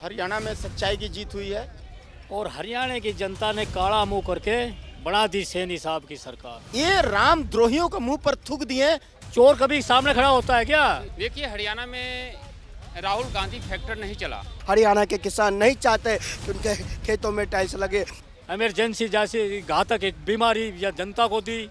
हरियाणा में सच्चाई की जीत हुई है और हरियाणा की जनता ने काला मुंह करके बना दी सैनी साहब की सरकार। ये राम द्रोहियों को मुंह पर थूक दिए। चोर कभी सामने खड़ा होता है क्या? देखिए, हरियाणा में राहुल गांधी फैक्टर नहीं चला। हरियाणा के किसान नहीं चाहते कि उनके खेतों में टाइल्स लगे। इमरजेंसी जैसी घातक एक बीमारी या जनता को दी।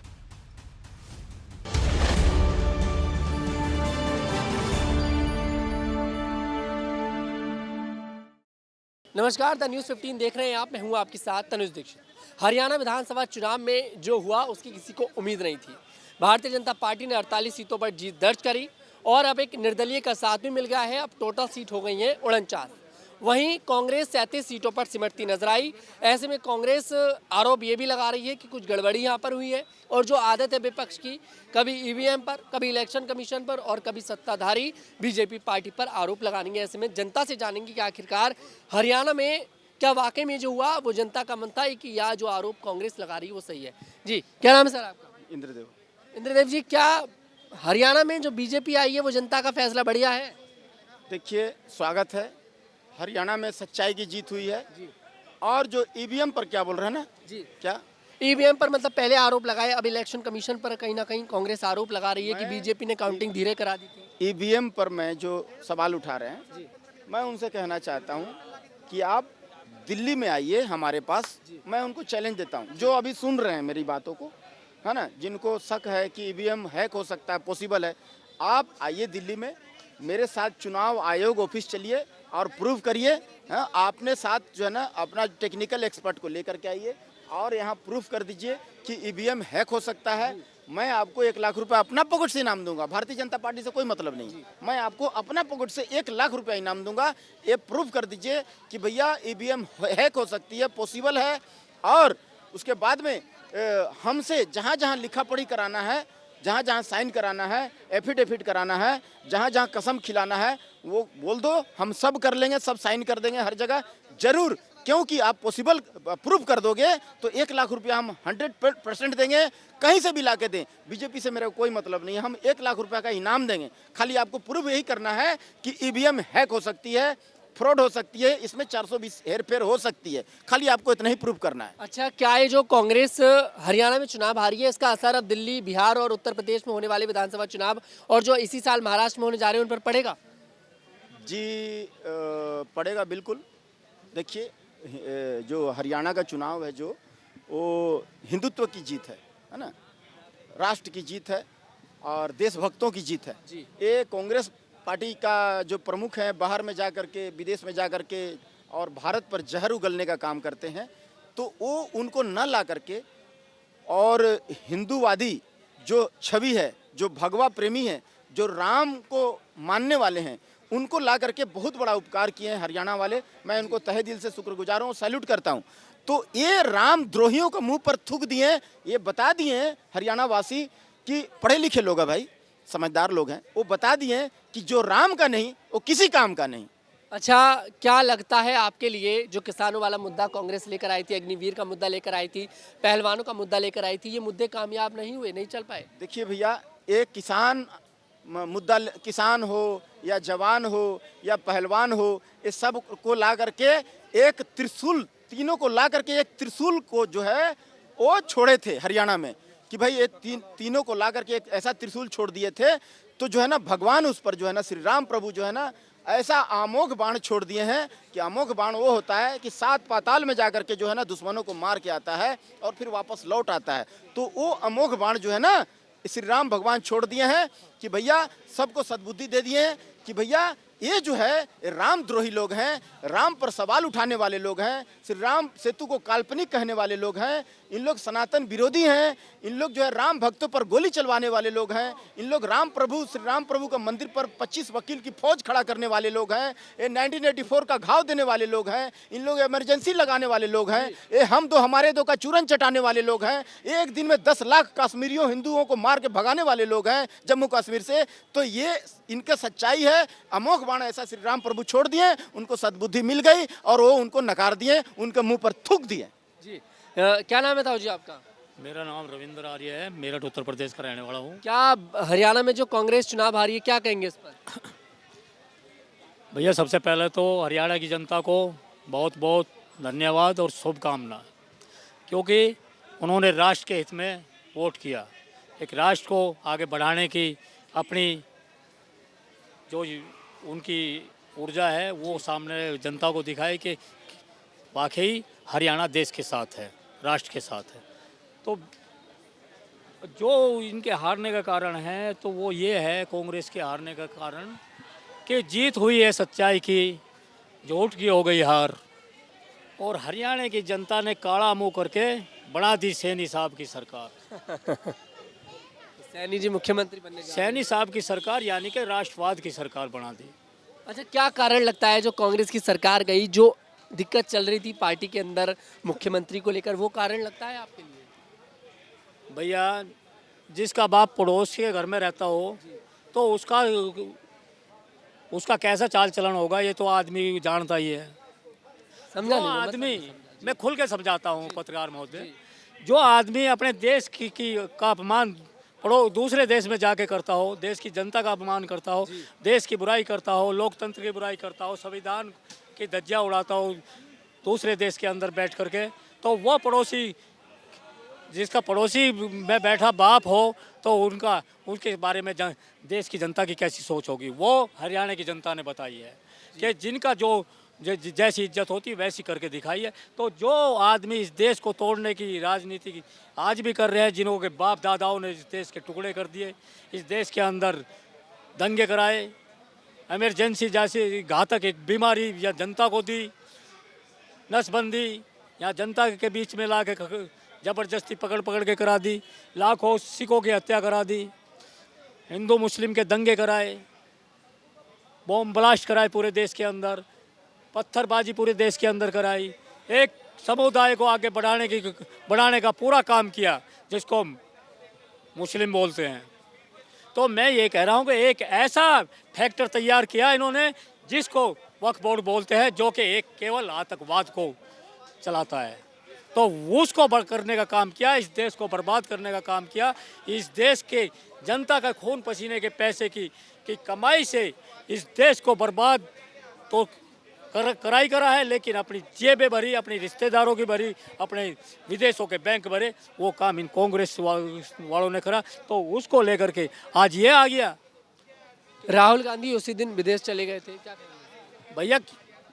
नमस्कार, द न्यूज़ 15 देख रहे हैं आप। मैं हूं आपके साथ तनुज दीक्षित। हरियाणा विधानसभा चुनाव में जो हुआ उसकी किसी को उम्मीद नहीं थी। भारतीय जनता पार्टी ने 48 सीटों पर जीत दर्ज करी और अब एक निर्दलीय का साथ भी मिल गया है। अब टोटल सीट हो गई हैं 49। वहीं कांग्रेस 37 सीटों पर सिमटती नजर आई। ऐसे में कांग्रेस आरोप ये भी लगा रही है कि कुछ गड़बड़ी यहाँ पर हुई है और जो आदत है विपक्ष की, कभी ईवीएम पर, कभी इलेक्शन कमीशन पर और कभी सत्ताधारी बीजेपी पार्टी पर आरोप लगानी है। ऐसे में जनता से जानेंगे कि आखिरकार हरियाणा में क्या वाकई में जो हुआ वो जनता का मन था कि या जो आरोप कांग्रेस लगा रही है वो सही है। जी, क्या नाम है सर आपका? इंद्रदेव। इंद्रदेव जी, क्या हरियाणा में जो बीजेपी आई है वो जनता का फैसला बढ़िया है? देखिए, स्वागत है। हरियाणा में सच्चाई की जीत हुई है। और जो ईवीएम पर क्या बोल रहे हैं ना जी, क्या ईवीएम पर मतलब पहले आरोप लगाए, अब इलेक्शन कमीशन पर कहीं ना कहीं कांग्रेस आरोप लगा रही है कि बीजेपी ने काउंटिंग धीरे करा दी थी। ईवीएम पर मैं जो सवाल उठा रहे हैं, मैं उनसे कहना चाहता हूं कि आप दिल्ली में आइए हमारे पास। मैं उनको चैलेंज देता हूं, जो अभी सुन रहे हैं मेरी बातों को, है ना, जिनको शक है कि ईवीएम हैक हो सकता है, पॉसिबल है, आप आइए दिल्ली में मेरे साथ चुनाव आयोग ऑफिस चलिए और प्रूव करिए। हाँ, आपने साथ जो है ना अपना टेक्निकल एक्सपर्ट को लेकर के आइए और यहाँ प्रूफ कर दीजिए कि ईवीएम हैक हो सकता है। मैं आपको 1 लाख रुपए अपना पॉकेट से इनाम दूंगा। भारतीय जनता पार्टी से कोई मतलब नहीं। मैं आपको अपना पॉकेट से 1 लाख रुपया इनाम दूंगा। ये प्रूफ कर दीजिए कि भैया ईवीएम हैक हो सकती है, पॉसिबल है। और उसके बाद में हमसे जहाँ जहाँ लिखा पढ़ी कराना है, जहाँ जहाँ साइन कराना है, एफिडेविट कराना है, जहाँ जहाँ कसम खिलाना है, वो बोल दो, हम सब कर लेंगे, सब साइन कर देंगे हर जगह जरूर। क्योंकि आप पॉसिबल प्रूफ कर दोगे तो 1 लाख रुपया हम 100% देंगे, कहीं से भी ला के दें। बीजेपी से मेरा कोई मतलब नहीं है, हम 1 लाख रुपया का इनाम देंगे। खाली आपको प्रूफ यही करना है कि ईवीएम हैक हो सकती है, फ्रॉड हो सकती है, इसमें 420 हेरफेर हो सकती है। खाली आपको इतना ही प्रूफ करना है। अच्छा, क्या ये जो कांग्रेस हरियाणा में चुनाव हारी है, इसका असर अब दिल्ली, बिहार और उत्तर प्रदेश में होने वाले विधानसभा चुनाव और जो इसी साल महाराष्ट्र में होने जा रहे हैं उन पर पड़ेगा? जी, पड़ेगा बिल्कुल। देखिए, जो हरियाणा का चुनाव है, जो वो हिंदुत्व की जीत है ना, राष्ट्र की जीत है और देशभक्तों की जीत है। ये कांग्रेस पार्टी का जो प्रमुख है बाहर में जा कर के, विदेश में जा कर के और भारत पर जहर उगलने का काम करते हैं, तो वो उनको न ला करके और हिंदूवादी जो छवि है, जो भगवा प्रेमी है, जो राम को मानने वाले हैं, उनको ला करके बहुत बड़ा उपकार किए हैं हरियाणा वाले। मैं उनको तहे दिल से शुक्रगुजार हूँ, सैल्यूट करता हूँ। तो ये राम द्रोहियों को मुंह पर थूक दिए, ये बता दिए हरियाणा वासी कि पढ़े लिखे लोग हैं भाई, समझदार लोग हैं, वो बता दिए कि जो राम का नहीं वो किसी काम का नहीं। अच्छा, क्या लगता है आपके लिए जो किसानों वाला मुद्दा कांग्रेस लेकर आई थी, अग्निवीर का मुद्दा लेकर आई थी, पहलवानों का मुद्दा लेकर आई थी, ये मुद्दे कामयाब नहीं हुए, नहीं चल पाए? देखिए भैया, एक किसान मुद्दा, किसान हो या जवान हो या पहलवान हो, ये सब को ला करके एक त्रिशूल, तीनों को ला करके एक त्रिशूल को जो है वो छोड़े थे हरियाणा में कि भाई ये तीनों को ला करके एक ऐसा त्रिशूल छोड़ दिए थे। तो जो है ना भगवान उस पर जो है ना श्री राम प्रभु जो है ना ऐसा अमोघ बाण छोड़ दिए हैं कि अमोघ बाण वो होता है कि 7 पाताल में जाकर के जो है ना दुश्मनों को मार के आता है और फिर वापस लौट आता है। तो वो अमोघ बाण जो है ना श्री राम भगवान छोड़ दिए हैं कि भैया सबको सद्बुद्धि दे दिए हैं कि भैया ये जो है रामद्रोही लोग हैं, राम पर सवाल उठाने वाले लोग हैं, श्री राम सेतु को काल्पनिक कहने वाले लोग हैं, इन लोग सनातन विरोधी हैं, इन लोग जो है राम भक्तों पर गोली चलवाने वाले लोग हैं, इन लोग श्री राम प्रभु का मंदिर पर 25 वकील की फौज खड़ा करने वाले लोग हैं, ये 1984 का घाव देने वाले लोग हैं, इन लोग इमरजेंसी लगाने वाले लोग हैं, ये हम दो हमारे दो का चूरन चटाने वाले लोग हैं, एक दिन में 10 लाख कश्मीरियों हिंदुओं को मार के भगाने वाले लोग हैं जम्मू कश्मीर से। तो ये इनका सच्चाई है। अमोघ बाण ऐसा श्री राम प्रभु छोड़ दिए, उनको सद्बुद्धि मिल गई और वो उनको नकार दिए, उनके मुंह पर थूक दिए। जी, क्या नाम है ताऊ जी आपका? मेरा नाम रविंद्र आर्य है, मेरठ उत्तर प्रदेश का रहने वाला हूँ। क्या हरियाणा में जो कांग्रेस चुनाव हारी है, क्या कहेंगे इस पर? भैया सबसे पहले तो हरियाणा की जनता को बहुत बहुत धन्यवाद और शुभकामना, क्योंकि उन्होंने राष्ट्र के हित में वोट किया। एक राष्ट्र को आगे बढ़ाने की अपनी जो उनकी ऊर्जा है वो सामने जनता को दिखाई कि वाकई हरियाणा देश के साथ है, राष्ट्र के साथ है। तो जो इनके हारने का कारण है तो वो ये है, कांग्रेस के हारने का कारण कि जीत हुई है सच्चाई की, झूठ की हो गई हार, और हरियाणा की जनता ने काला मुंह करके बना दी सैनी साहब की सरकार। सैनी जी मुख्यमंत्री बनने जा रहे सैनी साहब की सरकार यानी कि राष्ट्रवाद की सरकार बना दी। हैं। अच्छा, क्या कारण लगता है जो कांग्रेस की सरकार गई, जो दिक्कत चल रही थी पार्टी के अंदर मुख्यमंत्री को लेकर, वो कारण लगता है आपके लिए? भैया जिसका बाप पड़ोस के घर में रहता हो तो उसका कैसा चाल चलन होगा ये तो आदमी जानता ही है। समझा जो नहीं मैं, आदमी, मैं खुल के समझाता हूँ पत्रकार महोदय, जो आदमी अपने देश का अपमान दूसरे देश में जाके करता हो, देश की जनता का अपमान करता हो, देश की बुराई करता हो, लोकतंत्र की बुराई करता हो, संविधान की धज्जियाँ उड़ाता हो दूसरे देश के अंदर बैठ करके, तो वो पड़ोसी, जिसका पड़ोसी में बैठा बाप हो तो उनके बारे में देश की जनता की कैसी सोच होगी, वो हरियाणा की जनता ने बताई है कि जिनका जैसी इज्जत होती वैसी करके दिखाई है। तो जो आदमी इस देश को तोड़ने की राजनीति की आज भी कर रहे हैं, जिन्हों के बाप दादाओं ने इस देश के टुकड़े कर दिए, इस देश के अंदर दंगे कराए, इमरजेंसी जैसी घातक एक बीमारी या जनता को दी, नसबंदी या जनता के बीच में ला के ज़बरदस्ती पकड़ के करा दी, लाखों सिखों की हत्या करा दी, हिंदू मुस्लिम के दंगे कराए, बॉम्ब ब्लास्ट कराए पूरे देश के अंदर, पत्थरबाजी पूरे देश के अंदर कराई, एक समुदाय को आगे बढ़ाने का पूरा काम किया जिसको मुस्लिम बोलते हैं। तो मैं ये कह रहा हूँ कि एक ऐसा फैक्टर तैयार किया इन्होंने जिसको वक्फ बोर्ड बोलते हैं, जो कि एक केवल आतंकवाद को चलाता है। तो उसको करने का काम किया, इस देश को बर्बाद करने का काम किया, इस देश के जनता का खून पसीने के पैसे की कमाई से इस देश को बर्बाद तो करा है, लेकिन अपनी जेबें भरी, अपनी रिश्तेदारों की भरी, अपने विदेशों के बैंक भरे, वो काम इन कांग्रेस वालों ने करा। तो उसको लेकर के आज ये आ गया। राहुल गांधी उसी दिन विदेश चले गए थे, क्या कहेंगे? भैया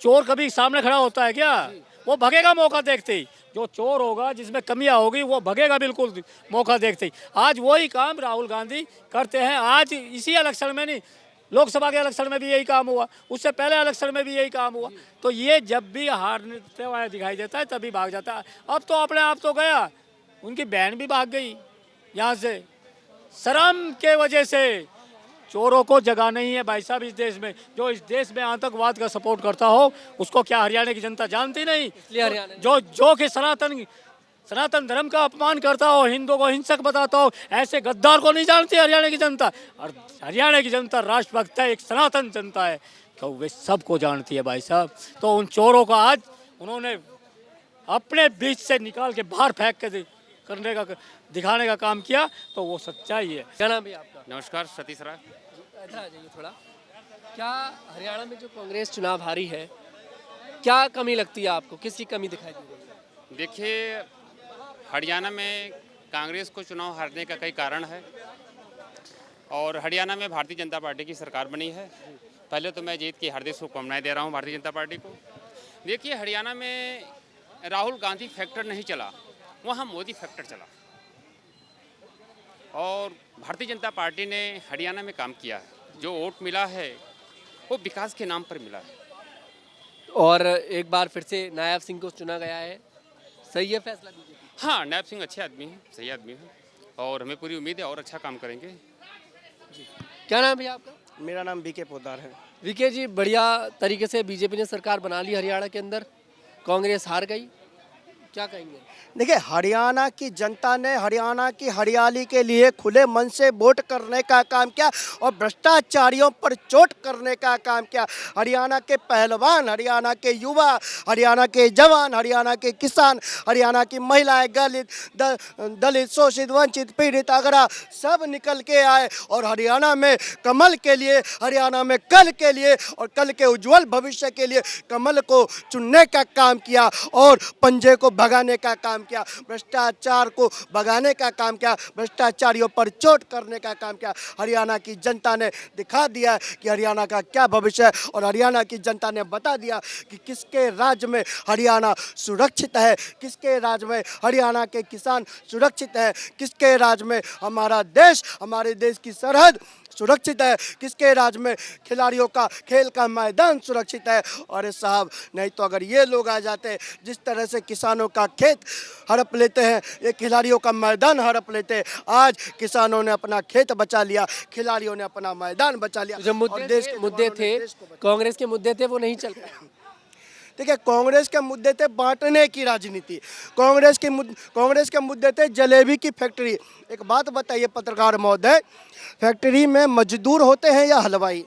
चोर कभी सामने खड़ा होता है क्या? वो भगेगा मौका देखते ही। जो चोर होगा, जिसमें कमियां होगी, वो भगेगा बिल्कुल मौका देखते ही। आज वही काम राहुल गांधी करते हैं। आज इसी इलेक्शन में नहीं, लोकसभा के इलेक्शन में भी यही काम हुआ, उससे पहले इलेक्शन में भी यही काम हुआ। तो ये जब भी हारते हुए दिखाई देता है तभी भाग जाता है। अब तो अपने आप तो गया, उनकी बहन भी भाग गई यहाँ से। शर्म के वजह से चोरों को जगह नहीं है भाई साहब इस देश में। जो इस देश में आतंकवाद का सपोर्ट करता हो उसको क्या हरियाणा की जनता जानती नहीं? इसलिए हरियाणा जो कि सनातन धर्म का अपमान करता हो, हिंदुओं को हिंसक बताता हो, ऐसे गद्दार को नहीं जानती हरियाणा की जनता। और हरियाणा की जनता राष्ट्रभक्त है, एक सनातन जनता है, तो वे सबको जानती है भाई साहब। तो उन चोरों का आज उन्होंने अपने बीच से निकाल के बाहर फेंक के दिखाने का काम किया, तो वो सच्चाई है। क्या नाम है आपका? नमस्कार, सतीश राय। इधर आ जाइए थोड़ा। क्या हरियाणा में जो कांग्रेस चुनाव हारी है, क्या कमी लगती है आपको, किसकी कमी दिखाई दे रही है? देखिए, हरियाणा में कांग्रेस को चुनाव हारने का कई कारण है, और हरियाणा में भारतीय जनता पार्टी की सरकार बनी है। पहले तो मैं जीत की हार्दिक शुभकामनाएं दे रहा हूं भारतीय जनता पार्टी को। देखिए, हरियाणा में राहुल गांधी फैक्टर नहीं चला, वहाँ मोदी फैक्टर चला, और भारतीय जनता पार्टी ने हरियाणा में काम किया है। जो वोट मिला है वो विकास के नाम पर मिला है। और एक बार फिर से नायब सिंह को चुना गया है, सही है फैसला बीजेपी? हाँ, नायब सिंह अच्छे आदमी हैं, सही आदमी हैं, और हमें पूरी उम्मीद है और अच्छा काम करेंगे। क्या नाम है आपका? मेरा नाम बीके पोद्दार है। विके जी, बढ़िया तरीके से बीजेपी ने सरकार बना ली हरियाणा के अंदर, कांग्रेस हार गई, क्या कहेंगे? देखिए, हरियाणा की जनता ने हरियाणा की हरियाली के लिए खुले मन से वोट करने का काम किया और भ्रष्टाचारियों पर चोट करने का काम किया। हरियाणा के पहलवान, हरियाणा के युवा, हरियाणा के जवान, हरियाणा के किसान, हरियाणा की महिलाएं, दलित, शोषित, वंचित, पीड़ित, अगरा सब निकल के आए और हरियाणा में कमल के लिए, हरियाणा में कल के लिए और कल के उज्जवल भविष्य के लिए कमल को चुनने का काम किया और पंजे को भगाने का काम किया, भ्रष्टाचार को भगाने का काम किया, भ्रष्टाचारियों पर चोट करने का काम किया। हरियाणा की जनता ने दिखा दिया कि हरियाणा का क्या भविष्य है और हरियाणा की जनता ने बता दिया कि किसके राज्य में हरियाणा सुरक्षित है, किसके राज्य में हरियाणा के किसान सुरक्षित है, किसके राज्य में हमारा देश, हमारे देश की सरहद सुरक्षित है, किसके राज्य में खिलाड़ियों का खेल का मैदान सुरक्षित है। अरे साहब, नहीं तो अगर ये लोग आ जाते, जिस तरह से किसानों का खेत हड़प लेते हैं, ये खिलाड़ियों का मैदान हड़प लेते हैं। आज किसानों ने अपना खेत बचा लिया, खिलाड़ियों ने अपना मैदान बचा लिया। जो मुद्दे थे, कांग्रेस के मुद्दे थे, वो नहीं चल पाए। देखिए, कांग्रेस के मुद्दे थे बांटने की राजनीति, कांग्रेस के मुद्दे थे जलेबी की फैक्ट्री। एक बात बताइए पत्रकार महोदय, फैक्ट्री में मजदूर होते हैं या हलवाई?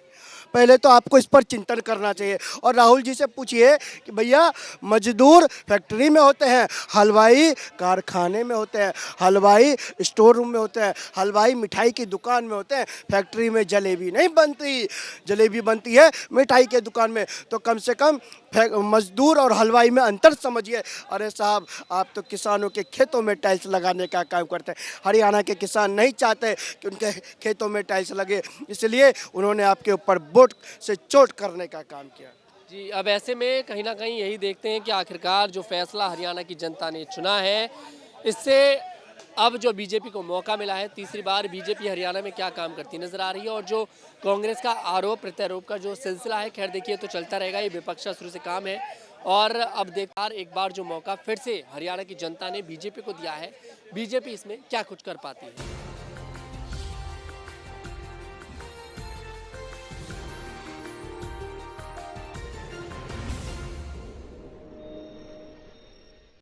पहले तो आपको इस पर चिंतन करना चाहिए। और राहुल जी से पूछिए कि भैया, मजदूर फैक्ट्री में होते हैं, हलवाई कारखाने में होते हैं, हलवाई स्टोर रूम में होते हैं, हलवाई मिठाई की दुकान में होते हैं। फैक्ट्री में जलेबी नहीं बनती, जलेबी बनती है मिठाई के दुकान में। तो कम से कम मजदूर और हलवाई में अंतर समझिए। अरे साहब, आप तो किसानों के खेतों में टाइल्स लगाने का काम करते हैं। हरियाणा के किसान नहीं चाहते कि उनके खेतों में टाइल्स लगे, इसलिए उन्होंने आपके ऊपर वोट से चोट करने का काम किया। जी, अब ऐसे में कहीं ना कहीं यही देखते हैं कि आखिरकार जो फैसला हरियाणा की जनता ने चुना है, इससे अब जो बीजेपी को मौका मिला है, तीसरी बार बीजेपी हरियाणा में क्या काम करती नजर आ रही है। और जो कांग्रेस का आरोप प्रत्यारोप का जो सिलसिला है, खैर देखिए तो चलता रहेगा, ये विपक्ष का शुरू से काम है। और अब देखकर एक बार जो मौका फिर से हरियाणा की जनता ने बीजेपी को दिया है, बीजेपी इसमें क्या कुछ कर पाती है।